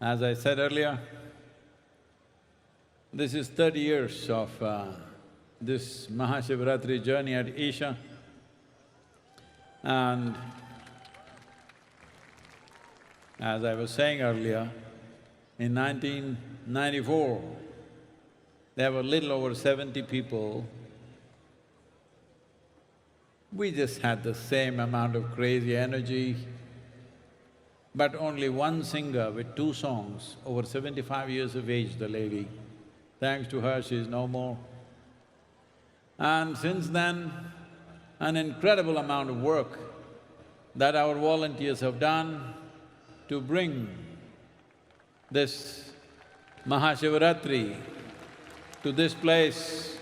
As I said earlier, this is 30 years of this Maha Shivratri journey at Isha, and as I was saying earlier, in 1994, there were little over 70 people. We just had the same amount of crazy energy, but only one singer with 2 songs, over 75 years of age, the lady. Thanks to her, she's no more. And since then, an incredible amount of work that our volunteers have done to bring this Maha Shivratri to this place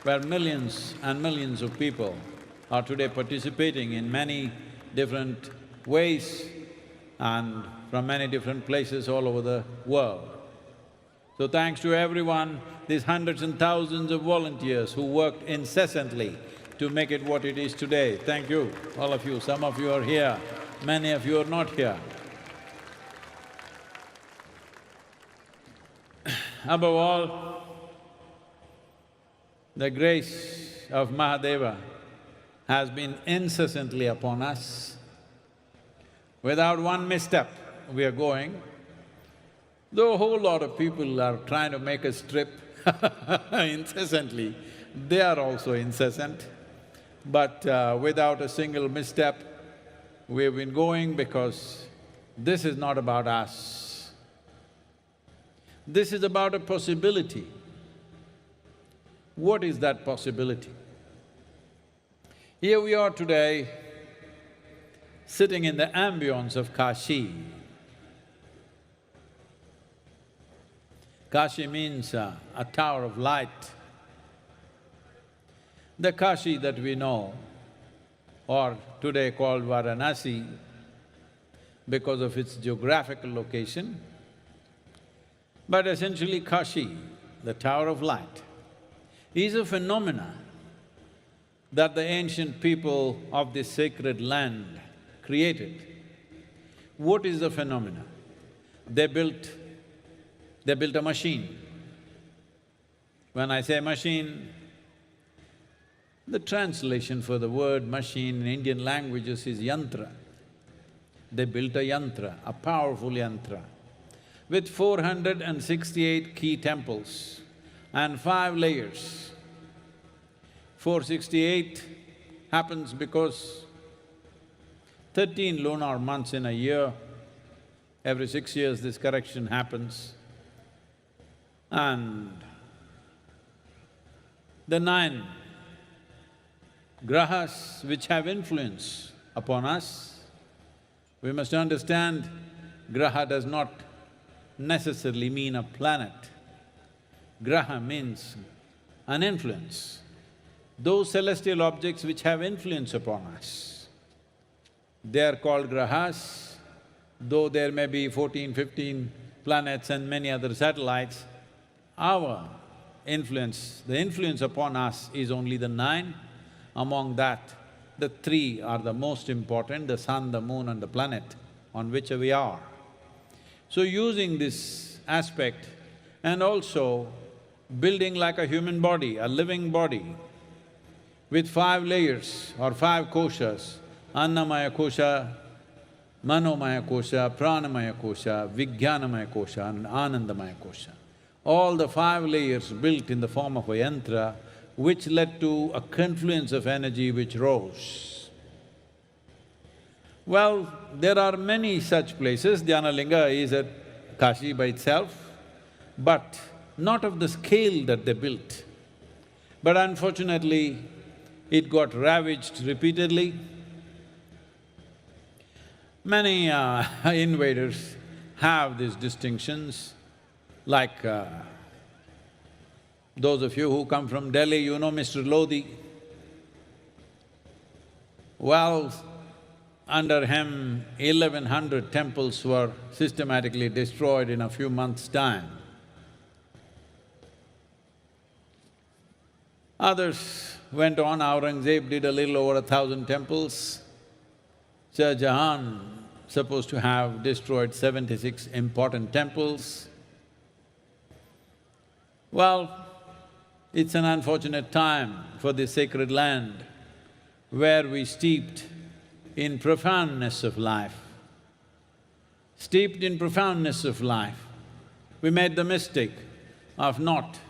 where millions and millions of people are today participating in many different ways and from many different places all over the world. So thanks to everyone, these hundreds and thousands of volunteers who worked incessantly to make it what it is today. Thank you, all of you. Some of you are here, many of you are not here. Above all, the grace of Mahadeva has been incessantly upon us. Without one misstep, we are going. Though a whole lot of people are trying to make us trip incessantly, they are also incessant. But without a single misstep, we've been going because this is not about us. This is about a possibility. What is that possibility? Here we are today, sitting in the ambience of Kashi. Kashi means a tower of light. The Kashi that we know, or today called Varanasi, because of its geographical location, but essentially Kashi, the tower of light, is a phenomena that the ancient people of this sacred land created. What is the phenomena? They built a machine. When I say machine, the translation for the word machine in Indian languages is yantra. They built a yantra, a powerful yantra, with 468 key temples and 5 layers. 468 happens because 13 lunar months in a year, every 6 years this correction happens, and the 9 grahas which have influence upon us. We must understand, graha does not necessarily mean a planet. Graha means an influence. Those celestial objects which have influence upon us, they are called grahas. Though there may be 14, 15 planets and many other satellites, our influence, the influence upon us is only the 9. Among that, the 3 are the most important, the sun, the moon and the planet on which we are. So using this aspect and also building like a human body, a living body, with 5 layers or 5 koshas, Annamaya kosha, Manomaya kosha, Pranamaya kosha, Vijnanamaya kosha and Anandamaya kosha. All the 5 layers built in the form of a yantra, which led to a confluence of energy which rose. Well, there are many such places. Dhyanalinga is at Kashi by itself, but not of the scale that they built. But unfortunately, it got ravaged repeatedly. Many invaders have these distinctions, like those of you who come from Delhi, you know Mr. Lodi. Well, under him, 1100 temples were systematically destroyed in a few months' time. Others went on, Aurangzeb did a little over 1,000 temples. Shah Jahan supposed to have destroyed 76 important temples. Well, it's an unfortunate time for this sacred land where we steeped in profoundness of life. Steeped in profoundness of life, we made the mistake of not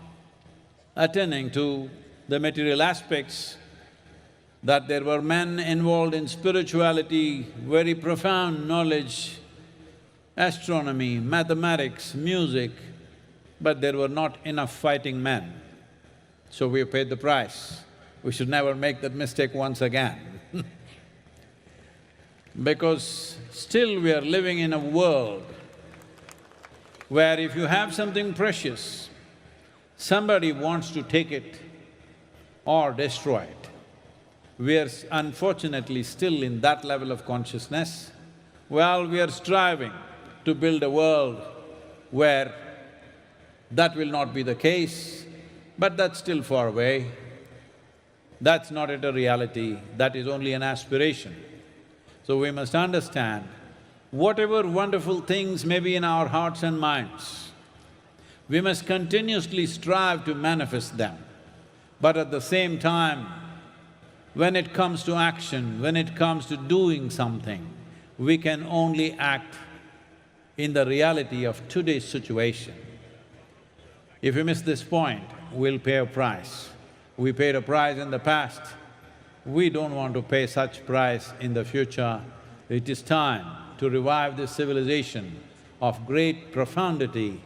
attending to the material aspects, that there were men involved in spirituality, very profound knowledge, astronomy, mathematics, music, but there were not enough fighting men. So we paid the price. We should never make that mistake once again. Because still we are living in a world where if you have something precious, somebody wants to take it or destroy it. We are unfortunately still in that level of consciousness. Well, we are striving to build a world where that will not be the case, but that's still far away. That's not yet a reality, that is only an aspiration. So we must understand, whatever wonderful things may be in our hearts and minds, we must continuously strive to manifest them. But at the same time, when it comes to action, when it comes to doing something, we can only act in the reality of today's situation. If we miss this point, we'll pay a price. We paid a price in the past. We don't want to pay such price in the future. It is time to revive this civilization of great profundity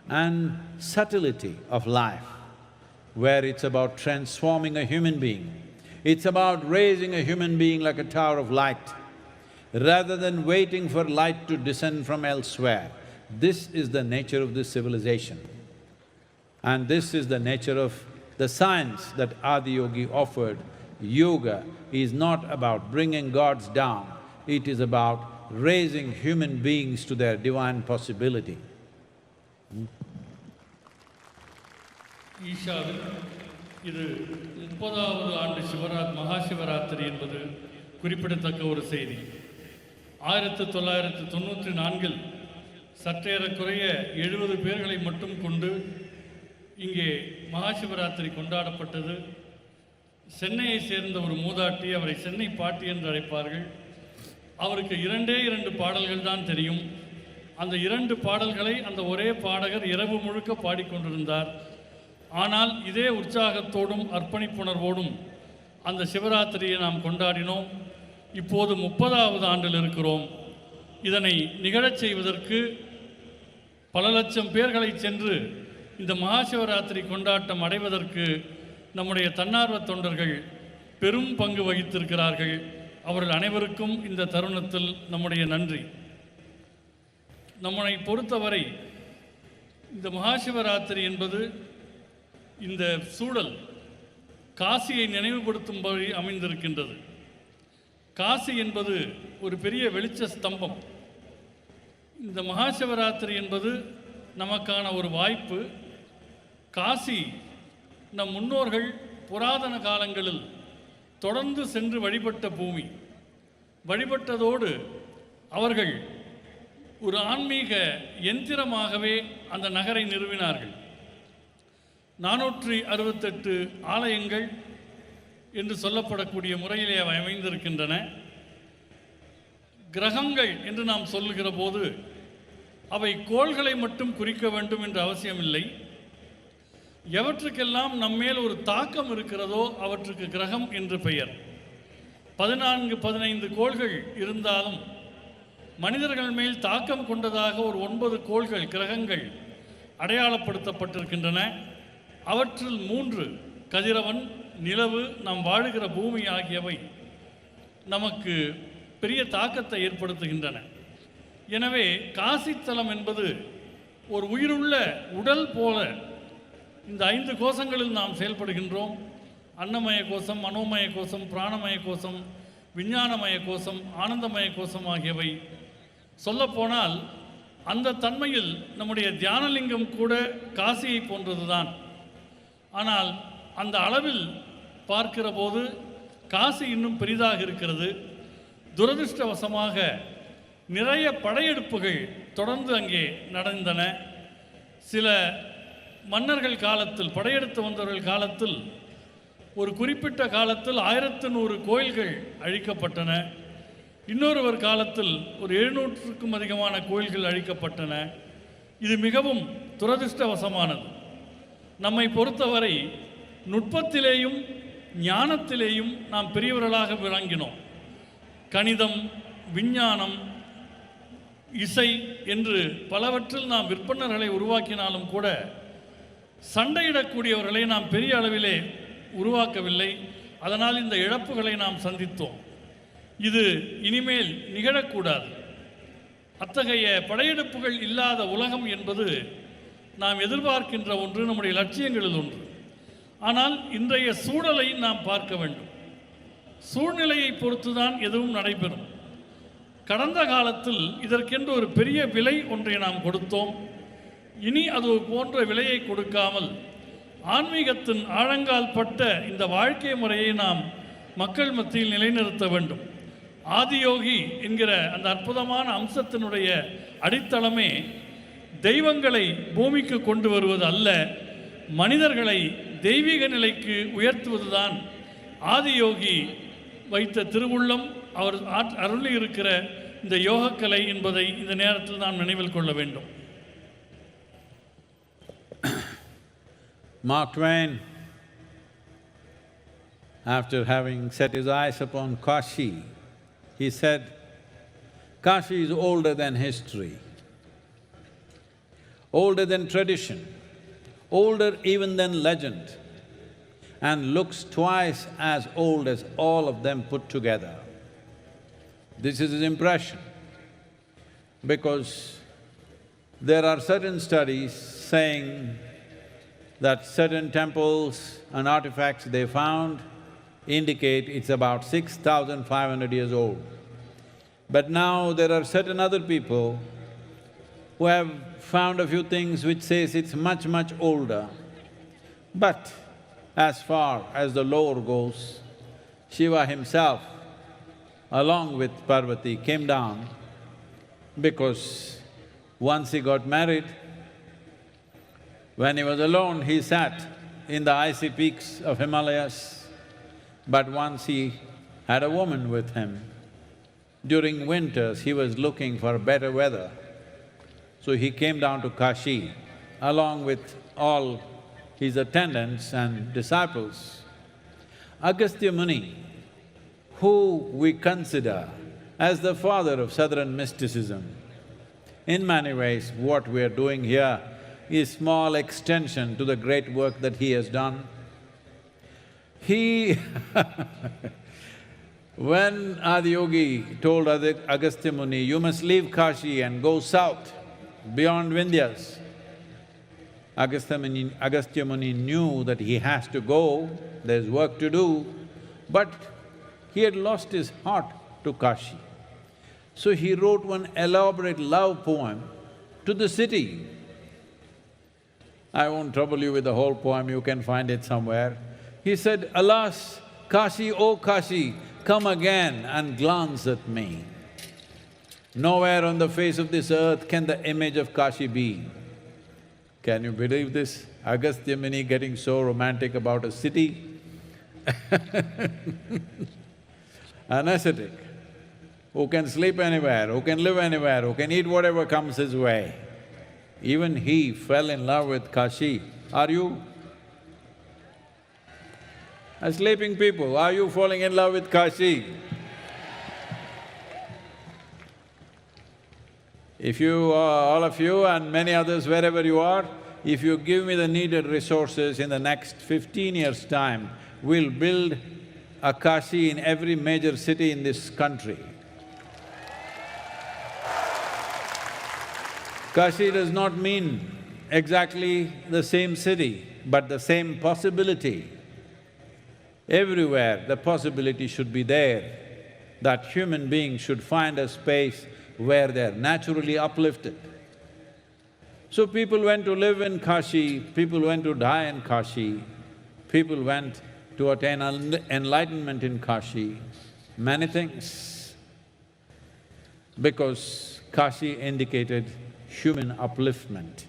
and subtlety of life, where it's about transforming a human being. It's about raising a human being like a tower of light, rather than waiting for light to descend from elsewhere. This is the nature of this civilization. And this is the nature of the science that Adiyogi offered. Yoga is not about bringing gods down, it is about raising human beings to their divine possibility. Isha, இது 30வது ஆண்டு மகா சிவராத்திரி என்பது குறிப்பிடத்தக்க ஒரு செய்தி. 1994 சற்றேறக்குறைய 70 பேர்களை மட்டும் கொண்டு இங்கே மகா சிவராத்திரி கொண்டாடப்பட்டது. சென்னையை சேர்ந்த ஒரு மூதாட்டி, அவரை சென்னை பாட்டி என்று அழைப்பார்கள். அவருக்கு 2 பாடல்கள் தான் தெரியும். அந்த 2 பாடல்களை அந்த ஒரே பாடகர் இரவு முழுக்க பாடிக்கொண்டிருந்தார். ஆனால் இதே உற்சாகத்தோடும் அர்ப்பணிப்புணர்வோடும் அந்த சிவராத்திரியை நாம் கொண்டாடினோம். இப்போது 30வது ஆண்டில் இருக்கிறோம். இதனை நிகழச் செய்வதற்கு பல லட்சம் பேர்களை சென்று இந்த மகா சிவராத்திரி கொண்டாட்டம் அடைவதற்கு நம்முடைய தன்னார்வ தொண்டர்கள் பெரும் பங்கு வகித்திருக்கிறார்கள். அவர்கள் அனைவருக்கும் இந்த தருணத்தில் நம்முடைய நன்றி. நம்மை பொறுத்தவரை இந்த மகா சிவராத்திரி என்பது இந்த சூழல் காசியை நினைவுபடுத்தும்படி அமைந்திருக்கின்றது. காசி என்பது ஒரு பெரிய வெளிச்ச ஸ்தம்பம். இந்த மகா சிவராத்திரி என்பது நமக்கான ஒரு வாய்ப்பு. காசி நம் முன்னோர்கள் புராதன காலங்களில் தொடர்ந்து சென்று வழிபட்ட பூமி. வழிபட்டதோடு அவர்கள் ஒரு ஆன்மீக யந்திரமாகவே அந்த நகரை நிறுவினார்கள். 468 ஆலயங்கள் என்று சொல்லப்படக்கூடிய முறையிலே அவை அமைந்திருக்கின்றன. கிரகங்கள் என்று நாம் சொல்லுகிற போது அவை கோள்களை மட்டும் குறிக்க வேண்டும் என்ற அவசியமில்லை. எவற்றுக்கெல்லாம் நம்மேல் ஒரு தாக்கம் இருக்கிறதோ அவற்றுக்கு கிரகம் என்று பெயர். 14-15 கோள்கள் இருந்தாலும் மனிதர்கள் மேல் தாக்கம் கொண்டதாக ஒரு 9 கோள்கள் கிரகங்கள் அடையாளப்படுத்தப்பட்டிருக்கின்றன. அவற்றில் 3 கதிரவன், நிலவு, நாம் வாழுகிற பூமி ஆகியவை நமக்கு பெரிய தாக்கத்தை ஏற்படுத்துகின்றன. எனவே காசித்தலம் என்பது ஒரு உயிருள்ள உடல் போல இந்த 5 கோஷங்களில் நாம் செயல்படுகின்றோம். அன்னமய கோஷம், மனோமய கோஷம், பிராணமய கோஷம், விஞ்ஞானமய கோஷம், ஆனந்தமய கோஷம் ஆகியவை. சொல்லப்போனால் அந்த தன்மையில் நம்முடைய தியானலிங்கம் கூட காசியை போன்றதுதான். ஆனால் அந்த அளவில் பார்க்கிற போது காசி இன்னும் பெரிதாக இருக்கிறது. துரதிருஷ்டவசமாக நிறைய படையெடுப்புகள் தொடர்ந்து அங்கே நடந்தன. சில மன்னர்கள் காலத்தில், படையெடுத்து வந்தவர்கள் காலத்தில், ஒரு குறிப்பிட்ட காலத்தில் 1100 கோயில்கள் அழிக்கப்பட்டன. இன்னொருவர் காலத்தில் ஒரு 700க்கும் அதிகமான கோயில்கள் அழிக்கப்பட்டன. இது மிகவும் துரதிர்ஷ்டவசமானது. நம்மை பொறுத்தவரை நுட்பத்திலேயும் ஞானத்திலேயும் நாம் பெரியவர்களாக விளங்கினோம். கணிதம், விஞ்ஞானம், இசை என்று பலவற்றில் நாம் விற்பனர்களை உருவாக்கினாலும் கூட சண்டையிடக்கூடியவர்களை நாம் பெரிய அளவிலே உருவாக்கவில்லை. அதனால் இந்த இழப்புகளை நாம் சந்தித்தோம். இது இனிமேல் நிகழக்கூடாது. அத்தகைய படையெடுப்புகள் இல்லாத உலகம் என்பது நாம் எதிர்பார்க்கின்ற ஒன்று, நம்முடைய லட்சியங்களில் ஒன்று. ஆனால் இன்றைய சூழலை நாம் பார்க்க வேண்டும். சூழ்நிலையை பொறுத்துதான் எதுவும் நடைபெறும். கடந்த காலத்தில் இதற்கென்று ஒரு பெரிய விலை ஒன்றை நாம் கொடுத்தோம். இனி அது போன்ற விலையை கொடுக்காமல் ஆன்மீகத்தின் ஆழங்கால் பட்ட இந்த வாழ்க்கை முறையை நாம் மக்கள் மத்தியில் நிலைநிறுத்த வேண்டும். ஆதியோகி என்கிற அந்த அற்புதமான அம்சத்தினுடைய அடித்தளமே தெய்வங்களை பூமிக்கு கொண்டு வருவது அல்ல, மனிதர்களை தெய்வீக நிலைக்கு உயர்த்துவதுதான் ஆதியோகி வைத்த திருவுள்ளம், அவர் அருளி இருக்கிற இந்த யோகக்கலை என்பதை இந்த நேரத்தில் நாம் நினைவில் கொள்ள வேண்டும். Mark Twain, after having set his eyes upon Kashi, he said, Kashi is older than history, older than tradition, older even than legend, and looks twice as old as all of them put together. This is his impression, because there are certain studies saying that certain temples and artifacts they found indicate it's about 6,500 years old. But now there are certain other people who have found a few things which says it's much, much older. But as far as the lore goes, Shiva himself, along with Parvati, came down because once he got married, when he was alone, he sat in the icy peaks of Himalayas. But once he had a woman with him. During winters, he was looking for better weather. So he came down to Kashi along with all his attendants and disciples. Agastya Muni, who we consider as the father of southern mysticism, in many ways what we are doing here is small extension to the great work that he has done. He when Adiyogi told Agastya Muni, you must leave Kashi and go south, beyond Vindhyas, Agastya Muni knew that he has to go, there's work to do, but he had lost his heart to Kashi. So he wrote one elaborate love poem to the city. I won't trouble you with the whole poem, you can find it somewhere. He said, alas, Kashi, oh Kashi, come again and glance at me. Nowhere on the face of this earth can the image of Kashi be. Can you believe this? Agastya Muni getting so romantic about a city? An ascetic who can sleep anywhere, who can live anywhere, who can eat whatever comes his way. Even he fell in love with Kashi. Are you? Sleeping people, are you falling in love with Kashi? If you, all of you and many others wherever you are, if you give me the needed resources in the next 15 years' time, we'll build a Kashi in every major city in this country. Kashi does not mean exactly the same city, but the same possibility. Everywhere the possibility should be there, that human beings should find a space where they're naturally uplifted. So people went to live in Kashi, people went to die in Kashi, people went to attain enlightenment in Kashi, many things. because Kashi indicated human upliftment.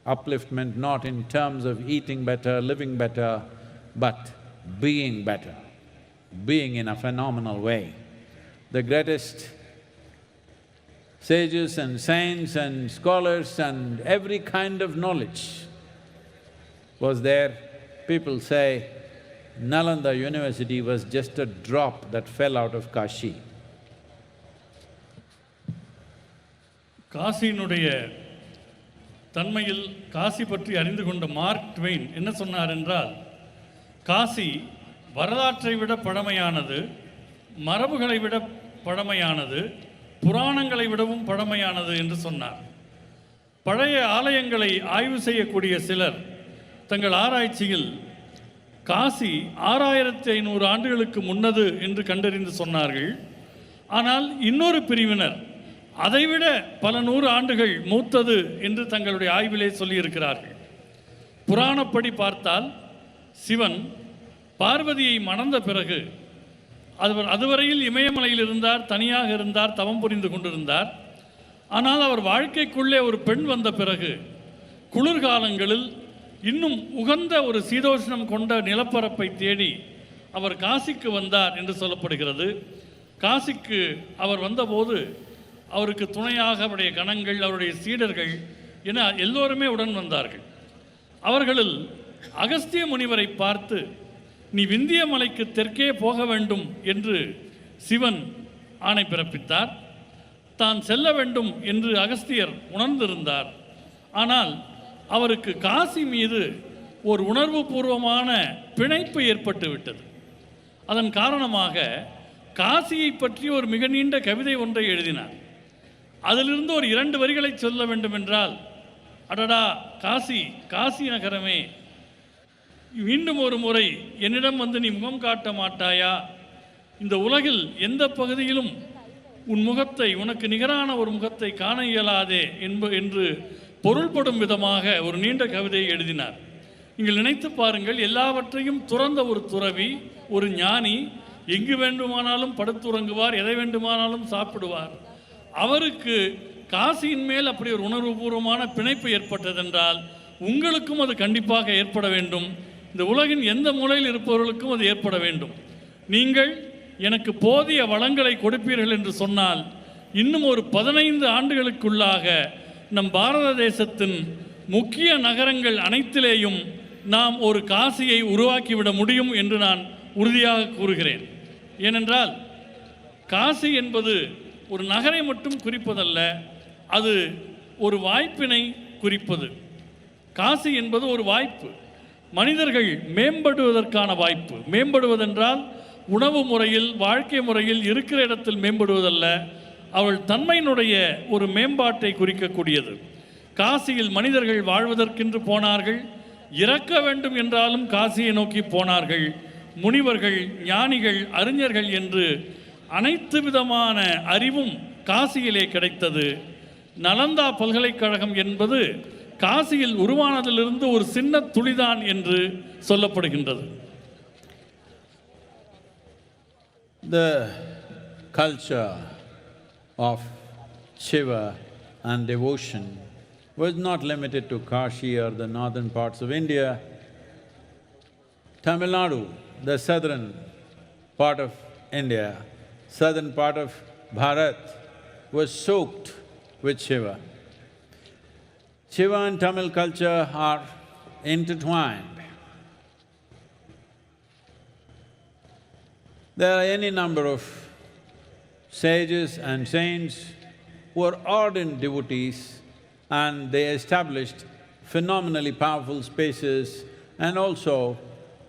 Upliftment not in terms of eating better, living better, but being better, being in a phenomenal way. The greatest sages and saints and scholars and every kind of knowledge was there. People say Nalanda University was just a drop that fell out of Kashi. காசியினுடைய தன்மையில் காசி பற்றி அறிந்து கொண்ட mark Twain என்ன சொன்னார் என்றால், காசி வரலாற்றை விட பழமையானது, மரபுகளை விட பழமையானது, புராணங்களை விடவும் பழமையானது என்று சொன்னார். பழைய ஆலயங்களை ஆய்வு செய்யக்கூடிய சிலர் தங்கள் ஆராய்ச்சியில் காசி 6500 ஆண்டுகளுக்கு முன்னது என்று கண்டறிந்து சொன்னார்கள். ஆனால் இன்னொரு பிரிவினர் அதைவிட பல 100 ஆண்டுகள் மூத்தது என்று தங்களுடைய ஆய்விலே சொல்லியிருக்கிறார்கள். புராணப்படி பார்த்தால் சிவன் பார்வதியை மணந்த பிறகு அதுவரையில் இமயமலையில் இருந்தார், தனியாக இருந்தார், தவம் புரிந்து கொண்டிருந்தார். ஆனால் அவர் வாழ்க்கைக்குள்ளே ஒரு பெண் வந்த பிறகு குளிர்காலங்களில் இன்னும் உகந்த ஒரு சீதோஷ்ணம் கொண்ட நிலப்பரப்பை தேடி அவர் காசிக்கு வந்தார் என்று சொல்லப்படுகிறது. காசிக்கு அவர் வந்தபோது அவருக்கு துணையாக அவருடைய கணங்கள், அவருடைய சீடர்கள் என எல்லோருமே உடன் வந்தார்கள். அவர்களில் அகஸ்திய முனிவரை பார்த்து, நீ விந்திய மலைக்கு தெற்கே போக வேண்டும் என்று சிவன் ஆணை பிறப்பித்தார். தான் செல்ல வேண்டும் என்று அகஸ்தியர் உணர்ந்திருந்தார். ஆனால் அவருக்கு காசி மீது ஒரு உணர்வு பூர்வமான பிணைப்பு ஏற்பட்டு விட்டது. அதன் காரணமாக காசியை பற்றி ஒரு மிக நீண்ட கவிதை ஒன்றை எழுதினார். அதிலிருந்து ஒரு 2 வரிகளை சொல்ல வேண்டும் என்றால், அடடா காசி, காசி நகரமே, மீண்டும் ஒரு முறை என்னிடம் வந்து நீ முகம் காட்ட மாட்டாயா? இந்த உலகில் எந்த பகுதியிலும் உன் முகத்தை, உனக்கு நிகரான ஒரு முகத்தை காண இயலாதே என்று பொருள்படும் விதமாக ஒரு நீண்ட கவிதையை எழுதினார். நீங்கள் நினைத்து பாருங்கள், எல்லாவற்றையும் துறந்த ஒரு துறவி, ஒரு ஞானி, எங்கு வேண்டுமானாலும் படுத்துறங்குவார், எதை வேண்டுமானாலும் சாப்பிடுவார். அவருக்கு காசியின் மேல் அப்படி ஒரு உணர்வுபூர்வமான பிணைப்பு ஏற்பட்டதென்றால் உங்களுக்கும் அது கண்டிப்பாக ஏற்பட வேண்டும். இந்த உலகின் எந்த மூலையில் இருப்பவர்களுக்கும் அது ஏற்பட வேண்டும். நீங்கள் எனக்கு போதிய வளங்களை கொடுப்பீர்கள் என்று சொன்னால் இன்னும் ஒரு 15 ஆண்டுகளுக்குள்ளாக நம் பாரத தேசத்தின் முக்கிய நகரங்கள் அனைத்திலேயும் நாம் ஒரு காசியை உருவாக்கிவிட முடியும் என்று நான் உறுதியாக கூறுகிறேன். ஏனென்றால் காசி என்பது ஒரு நகரை மட்டும் குறிப்பதல்ல, அது ஒரு வாய்ப்பினை குறிப்பது. காசி என்பது ஒரு வாய்ப்பு, மனிதர்கள் மேம்படுவதற்கான வாய்ப்பு. மேம்படுவதென்றால் உணவு முறையில், வாழ்க்கை முறையில், இருக்கிற இடத்தில் மேம்படுவதல்ல, அவள் தன்மையினுடைய ஒரு மேம்பாட்டை குறிக்கக்கூடியது. காசியில் மனிதர்கள் வாழ்வதற்கென்று போனார்கள், இறக்க வேண்டும் என்றாலும் காசியை நோக்கி போனார்கள். முனிவர்கள், ஞானிகள், அறிஞர்கள் என்று அனைத்து விதமான அறிவும் காசியிலே கிடைத்தது. நலந்தா பல்கலைக்கழகம் என்பது காசியில் உருவானதிலிருந்து ஒரு சின்ன துளிதான் என்று சொல்லப்படுகின்றது. The culture of Shiva and devotion was not limited to Kashi or the northern parts of India. Tamil Nadu, the southern part of India, southern part of Bharat, was soaked with Shiva. Shiva and Tamil culture are intertwined. There are any number of sages and saints who are ardent devotees, and they established phenomenally powerful spaces and also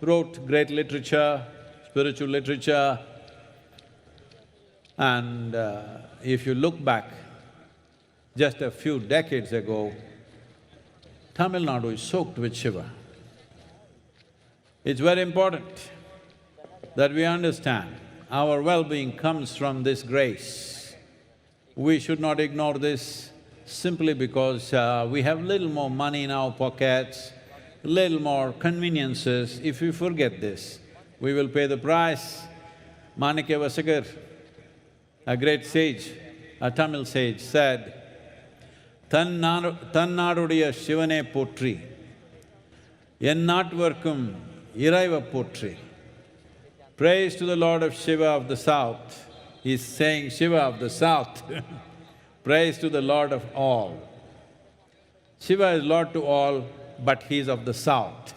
wrote great literature, spiritual literature. And if you look back just a few decades ago, Tamil Nadu is soaked with Shiva. It's very important that we understand our well-being comes from this grace. We should not ignore this simply because we have little more money in our pockets, little more conveniences. If we forget this, we will pay the price. Manikya Vasagar, a great sage, a Tamil sage, said, Tannadudiya Shivane Potri, Ennatvarkum Iraiva Potri. Praise to the Lord of Shiva of the south. He's saying Shiva of the south. Praise to the Lord of all. Shiva is Lord to all, but he's of the south.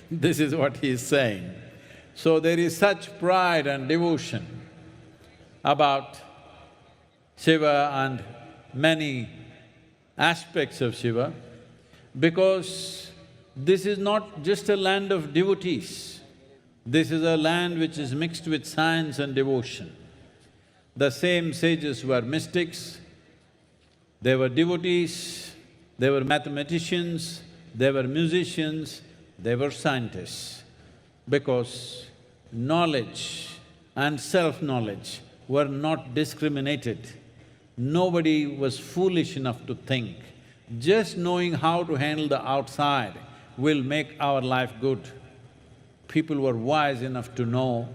This is what he's saying. So there is such pride and devotion about Shiva and many aspects of Shiva, because this is not just a land of devotees. This is a land which is mixed with science and devotion. The same sages were mystics, they were devotees, they were mathematicians, they were musicians, they were scientists, because knowledge and self-knowledge were not discriminated. Nobody was foolish enough to think, just knowing how to handle the outside will make our life good. People were wise enough to know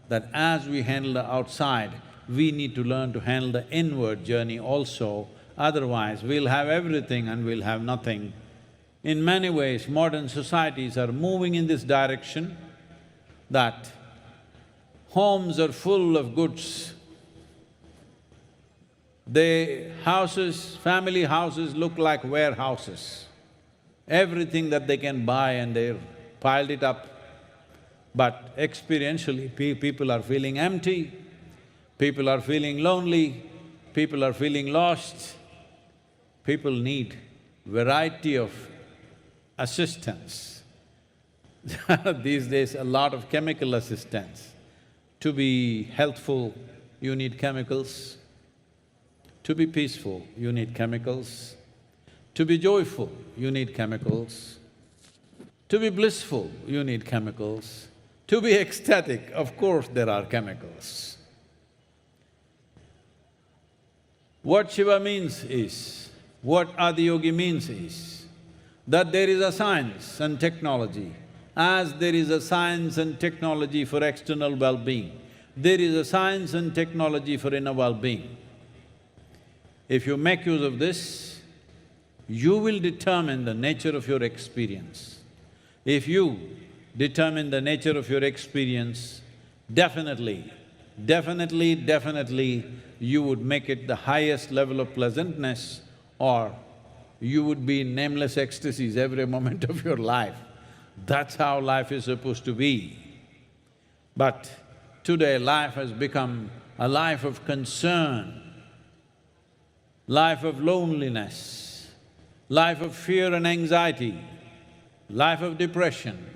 that as we handle the outside, we need to learn to handle the inward journey also, otherwise we'll have everything and we'll have nothing. In many ways, modern societies are moving in this direction that homes are full of goods. Family houses look like warehouses. Everything that they can buy and they've piled it up. But experientially, people are feeling empty, people are feeling lonely, people are feeling lost. People need variety of assistance. These days, a lot of chemical assistance. To be healthful, you need chemicals. To be peaceful, you need chemicals. To be joyful, you need chemicals. To be blissful, you need chemicals. To be ecstatic, of course there are chemicals. What Shiva means is, what Adiyogi means is, that there is a science and technology. As there is a science and technology for external well-being, there is a science and technology for inner well-being. If you make use of this, you will determine the nature of your experience. If you determine the nature of your experience, definitely, you would make it the highest level of pleasantness, or you would be in nameless ecstasies every moment of your life. That's how life is supposed to be. But today life has become a life of concern, life of loneliness, life of fear and anxiety, life of depression,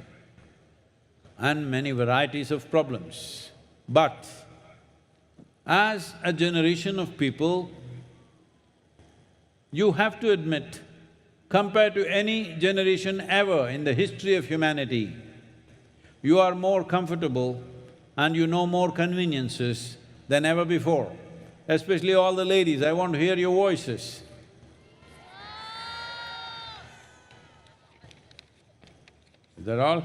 and many varieties of problems. But as a generation of people, you have to admit, compared to any generation ever in the history of humanity, you are more comfortable and you know more conveniences than ever before. Especially all the ladies, I want to hear your voices. Is that all?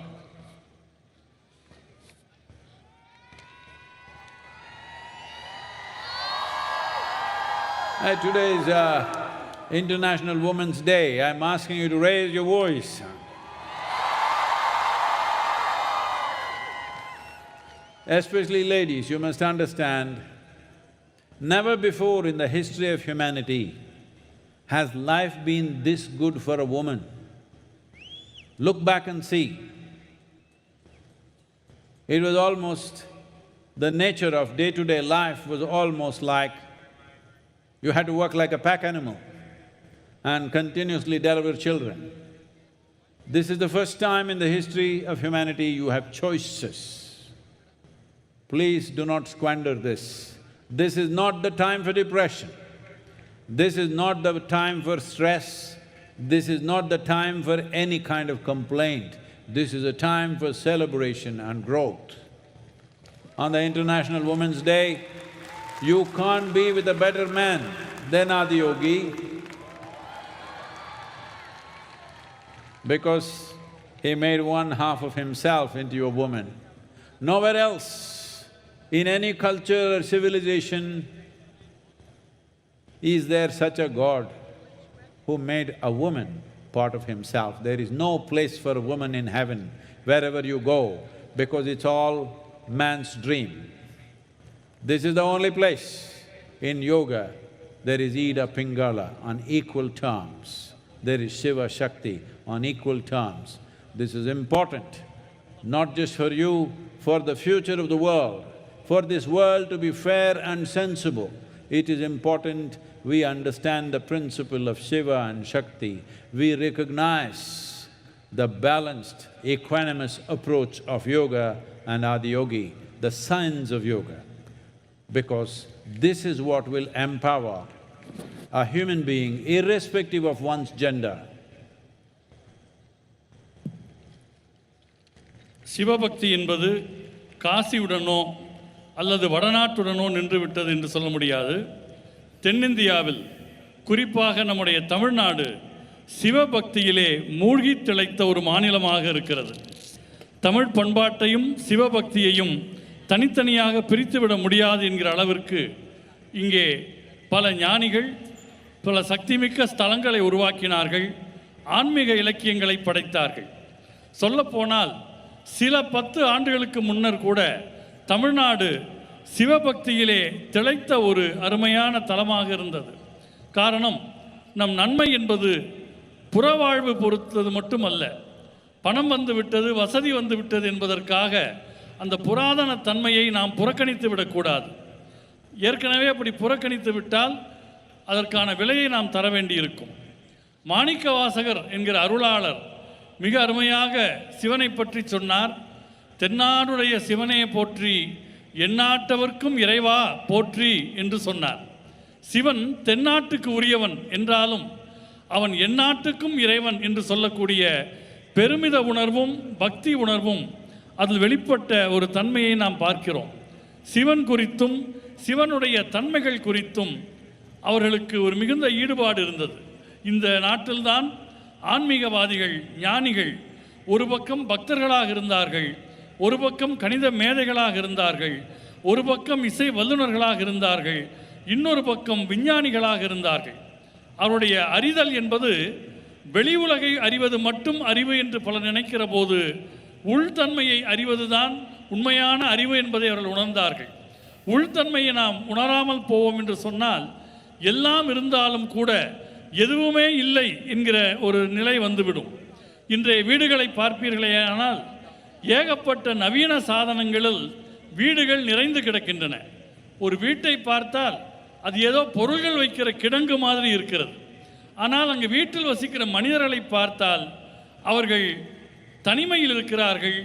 Today is International Women's Day. I'm asking you to raise your voice. Especially ladies, you must understand, never before in the history of humanity has life been this good for a woman. Look back and see. It was almost… the nature of day-to-day life was almost like you had to work like a pack animal and continuously deliver children. This is the first time in the history of humanity you have choices. Please do not squander this. This is not the time for depression. This is not the time for stress. This is not the time for any kind of complaint. This is a time for celebration and growth. On the International Women's Day, you can't be with a better man than Adiyogi, because he made one half of himself into a woman. Nowhere else, in any culture or civilization, Is there such a God who made a woman part of himself? There is no place for a woman in heaven wherever you go, because it's all man's dream. This is the only place. In yoga, there is Ida Pingala on equal terms. There is Shiva Shakti on equal terms. This is important, not just for you, for the future of the world. For this world to be fair and sensible, it is important we understand the principle of Shiva and Shakti. We recognize the balanced, equanimous approach of yoga and Adiyogi, the science of yoga, because this is what will empower a human being irrespective of one's gender. சிவபக்தி என்பது காசியுடனோ அல்லது வடநாட்டுடனோ நின்றுவிட்டது என்று சொல்ல முடியாது. தென்னிந்தியாவில் குறிப்பாக நம்முடைய தமிழ்நாடு சிவபக்தியிலே மூழ்கி திளைத்த ஒரு மாநிலமாக இருக்கிறது. தமிழ் பண்பாட்டையும் சிவபக்தியையும் தனித்தனியாக பிரித்துவிட முடியாது என்கிற அளவிற்கு இங்கே பல ஞானிகள் பல சக்திமிக்க ஸ்தலங்களை உருவாக்கினார்கள், ஆன்மீக இலக்கியங்களை படைத்தார்கள். சொல்லப்போனால் சில 10 ஆண்டுகளுக்கு முன்னர் கூட தமிழ்நாடு சிவபக்தியிலே திளைத்த ஒரு அருமையான தலமாக இருந்தது. காரணம், நம் நன்மை என்பது புறவாழ்வு பொறுத்தது மட்டுமல்ல. பணம் வந்து விட்டது, வசதி வந்து விட்டது என்பதற்காக அந்த புராதன தன்மையை நாம் புறக்கணித்து விடக்கூடாது. ஏற்கனவே அப்படி புறக்கணித்து விட்டால் அதற்கான விலையை நாம் தர வேண்டியிருக்கும். மாணிக்க வாசகர் என்கிற அருளாளர் மிக அருமையாக சிவனை பற்றி சொன்னார். தென்னாடுடைய சிவனையை போற்றி, எந்நாட்டவர்க்கும் இறைவா போற்றி என்று சொன்னார். சிவன் தென்னாட்டுக்கு உரியவன் என்றாலும் அவன் எந்நாட்டுக்கும் இறைவன் என்று சொல்லக்கூடிய பெருமித உணர்வும் பக்தி உணர்வும் அதில் வெளிப்பட்ட ஒரு தன்மையை நாம் பார்க்கிறோம். சிவன் குறித்தும் சிவனுடைய தன்மைகள் குறித்தும் அவர்களுக்கு ஒரு மிகுந்த ஈடுபாடு இருந்தது. இந்த நாட்டில்தான் ஆன்மீகவாதிகள், ஞானிகள் ஒரு பக்கம் பக்தர்களாக இருந்தார்கள், ஒரு பக்கம் கணித மேதைகளாக இருந்தார்கள், ஒரு பக்கம் இசை வல்லுநர்களாக இருந்தார்கள், இன்னொரு பக்கம் விஞ்ஞானிகளாக இருந்தார்கள். அவருடைய அறிதல் என்பது வெளி உலகை அறிவது மட்டும் அறிவு என்று பலர் நினைக்கிற போது உள்தன்மையை அறிவதுதான் உண்மையான அறிவு என்பதை அவர்கள் உணர்ந்தார்கள். உள்தன்மையை நாம் உணராமல் போவோம் என்று சொன்னால் எல்லாம் இருந்தாலும் கூட எதுவுமே இல்லை என்கிற ஒரு நிலை வந்துவிடும். இன்றைய வீடுகளை பார்ப்பீர்களே ஆனால் ஏகப்பட்ட நவீன சாதனங்களில் வீடுகள் நிறைந்து கிடக்கின்றன. ஒரு வீட்டை பார்த்தால் அது ஏதோ பொருள்கள் வைக்கிற கிடங்கு மாதிரி இருக்கிறது. ஆனால் அங்கு வீட்டில் வசிக்கிற மனிதர்களை பார்த்தால் அவர்கள் தனிமையில் இருக்கிறார்கள்,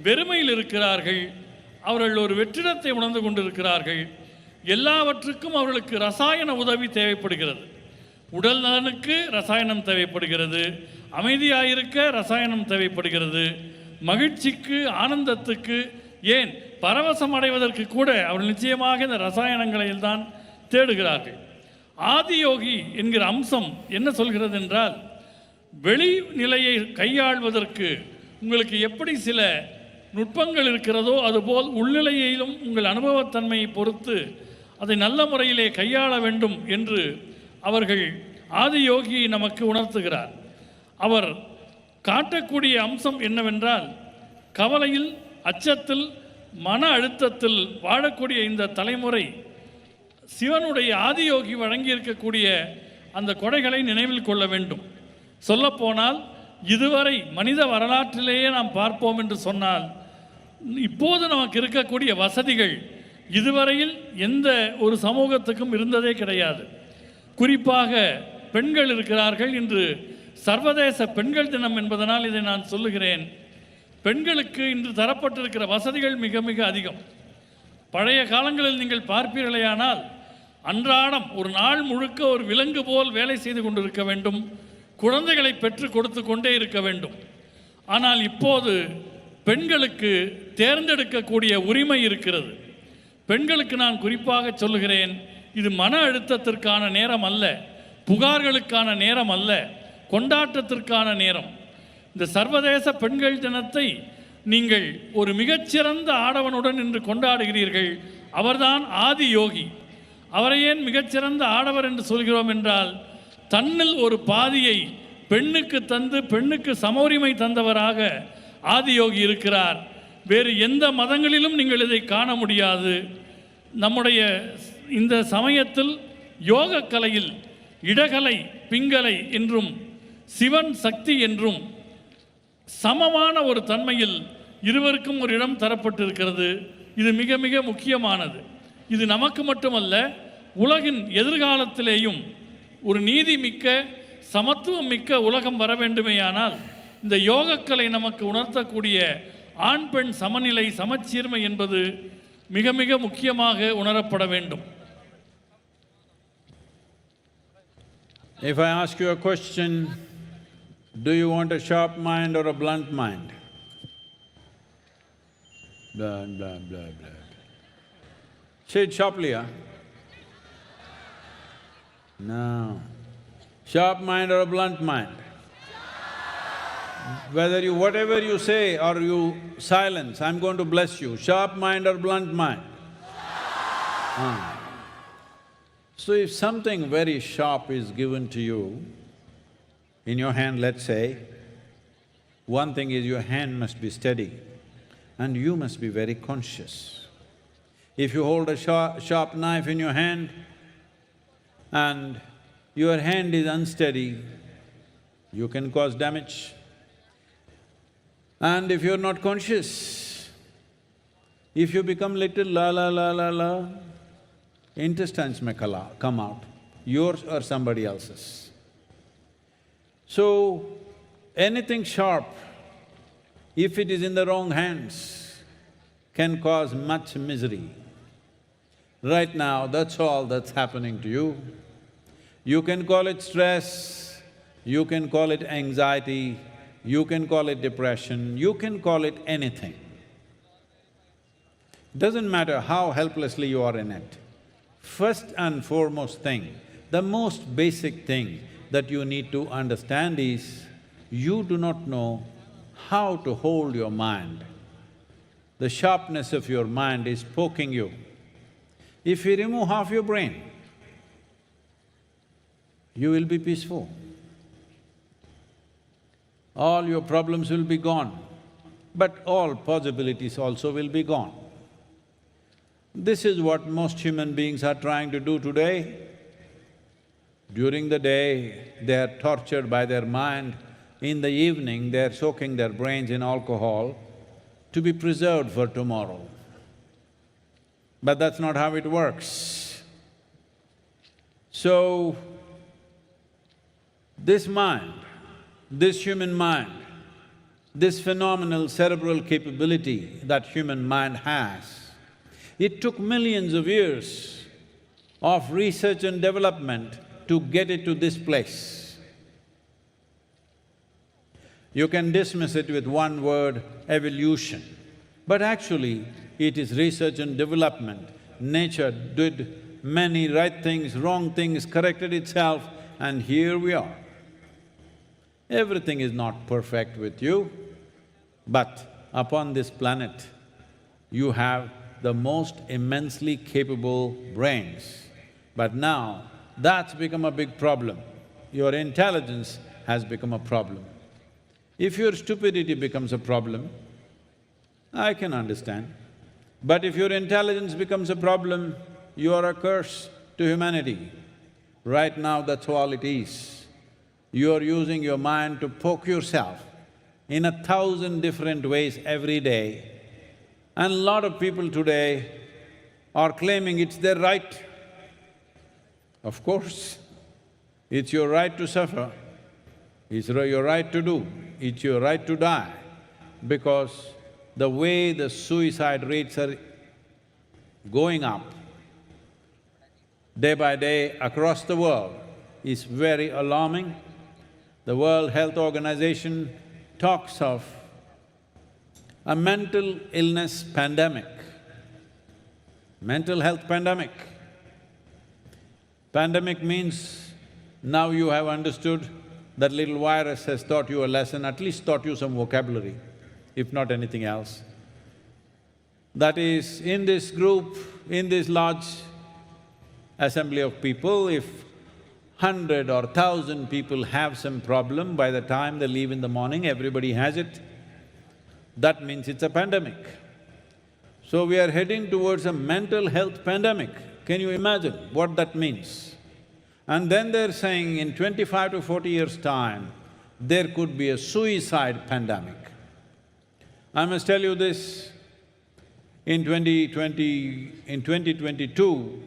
வெறுமையில் இருக்கிறார்கள், அவர்கள் ஒரு வெற்றிடத்தை உணர்ந்து கொண்டிருக்கிறார்கள். எல்லாவற்றுக்கும் அவர்களுக்கு ரசாயன உதவி தேவைப்படுகிறது. உடல் நலனுக்கு ரசாயனம் தேவைப்படுகிறது, அமைதியாயிருக்க ரசாயனம் தேவைப்படுகிறது, மகிழ்ச்சிக்கு, ஆனந்தத்துக்கு, ஏன் பரவசம் அடைவதற்கு கூட அவர்கள் நிச்சயமாக இந்த ரசாயனங்களில் தான் தேடுகிறார்கள். ஆதியோகி என்கிற அம்சம் என்ன சொல்கிறது என்றால், வெளி நிலையை கையாள்வதற்கு உங்களுக்கு எப்படி சில நுட்பங்கள் இருக்கிறதோ அதுபோல் உள்நிலையிலும் உங்கள் அனுபவத்தன்மையை பொறுத்து அதை நல்ல முறையிலே கையாள வேண்டும் என்று அவர்கள் ஆதியோகியை நமக்கு உணர்த்துகிறார். அவர் காட்டக்கூடிய அம்சம் என்னவென்றால், கவலையில், அச்சத்தில், மன அழுத்தத்தில் வாழக்கூடிய இந்த தலைமுறை சிவனுடைய ஆதியோகி வழங்கியிருக்கக்கூடிய அந்த கொடைகளை நினைவில் கொள்ள வேண்டும். சொல்லப்போனால் இதுவரை மனித வரலாற்றிலேயே நாம் பார்ப்போம் என்று சொன்னால், இப்போது நமக்கு இருக்கக்கூடிய வசதிகள் இதுவரையில் எந்த ஒரு சமூகத்துக்கும் இருந்ததே கிடையாது. குறிப்பாக பெண்கள் இருக்கிறார்கள். இன்று சர்வதேச பெண்கள் தினம் என்பதனால் இதை நான் சொல்லுகிறேன். பெண்களுக்கு இன்று தரப்பட்டிருக்கிற வசதிகள் மிக மிக அதிகம். பழைய காலங்களில் நீங்கள் பார்ப்பீர்களேயானால் அன்றாடம் ஒரு நாள் முழுக்க ஒரு விலங்கு போல் வேலை செய்து கொண்டிருக்க வேண்டும், குழந்தைகளை பெற்று கொடுத்து கொண்டே இருக்க வேண்டும். ஆனால் இப்போது பெண்களுக்கு தேர்ந்தெடுக்கக்கூடிய உரிமை இருக்கிறது. பெண்களுக்கு நான் குறிப்பாக சொல்லுகிறேன், இது மன அழுத்தத்திற்கான நேரம் அல்ல, புகார்களுக்கான நேரம் அல்ல, கொண்டாட்டத்திற்கான நேரம். இந்த சர்வதேச பெண்கள் தினத்தை நீங்கள் ஒரு மிகச்சிறந்த ஆடவனுடன் இன்று கொண்டாடுகிறீர்கள். அவர்தான் ஆதி யோகி. அவரை ஏன் மிகச்சிறந்த ஆடவர் என்று சொல்கிறோம் என்றால், தன்னில் ஒரு பாதியை பெண்ணுக்கு தந்து பெண்ணுக்கு சம உரிமை தந்தவராக ஆதியோகி இருக்கிறார். வேறு எந்த மதங்களிலும் நீங்கள் இதை காண முடியாது. நம்முடைய இந்த சமயத்தில் யோக கலையில் இடகலை பிங்கலை என்றும் சிவன் சக்தி என்றும் சமமான ஒரு தன்மையில் இருவருக்கும் ஒரு இடம் தரப்பட்டிருக்கிறது. இது மிக மிக முக்கியமானது. இது நமக்கு மட்டுமல்ல, உலகின் எதிர்காலத்திலேயும் ஒரு நீதி மிக்க சமத்துவம் மிக்க உலகம் வர வேண்டுமேயானால் இந்த யோகக்கலை நமக்கு உணர்த்தக்கூடிய ஆண் பெண் சமநிலை சமச்சீர்மை என்பது மிக மிக முக்கியமாக உணரப்பட வேண்டும். If I ask you a question, do you want a sharp mind or a blunt mind? Blah, blah, blah, blah. Say it sharply, huh? No. Sharp mind or a blunt mind? Whether you… whatever you say or you silence, I'm going to bless you. Sharp mind or blunt mind? So if something very sharp is given to you in your hand, let's say, one thing is your hand must be steady and you must be very conscious. If you hold a sharp knife in your hand and your hand is unsteady, you can cause damage. And if you're not conscious, if you become little la la la la la, intestines may come out, yours or somebody else's. So, anything sharp, if it is in the wrong hands, can cause much misery. Right now, that's all that's happening to you. You can call it stress, you can call it anxiety, you can call it depression, you can call it anything. Doesn't matter how helplessly you are in it. First and foremost thing, the most basic thing that you need to understand is, you do not know how to hold your mind. The sharpness of your mind is poking you. If you remove half your brain, you will be peaceful. All your problems will be gone, but all possibilities also will be gone. This is what most human beings are trying to do today. During the day, they are tortured by their mind. In the evening, they are soaking their brains in alcohol to be preserved for tomorrow. But that's not how it works. So, this mind, this human mind, this phenomenal cerebral capability that human mind has, it took millions of years of research and development to get it to this place. You can dismiss it with one word, evolution, but actually it is research and development. Nature did many right things, wrong things, corrected itself, and here we are. Everything is not perfect with you, but upon this planet, you have the most immensely capable brains. But now, that's become a big problem. Your intelligence has become a problem. If your stupidity becomes a problem, I can understand. But if your intelligence becomes a problem, you are a curse to humanity. Right now, that's all it is. You are using your mind to poke yourself in 1,000 different ways every day. And a lot of people today are claiming it's their right. Of course, it's your right to suffer, it's your right to do, it's your right to die, because the way the suicide rates are going up day by day across the world is very alarming. The World Health Organization talks of a mental illness pandemic, mental health pandemic. Pandemic means now you have understood that little virus has taught you a lesson, at least taught you some vocabulary, if not anything else. That is, in this group, in this large assembly of people, if 100 or 1,000 people have some problem, by the time they leave in the morning, everybody has it. That means it's a pandemic. So we are heading towards a mental health pandemic. Can you imagine what that means? And then they're saying in 25 to 40 years' time, there could be a suicide pandemic. I must tell you this, in 2022,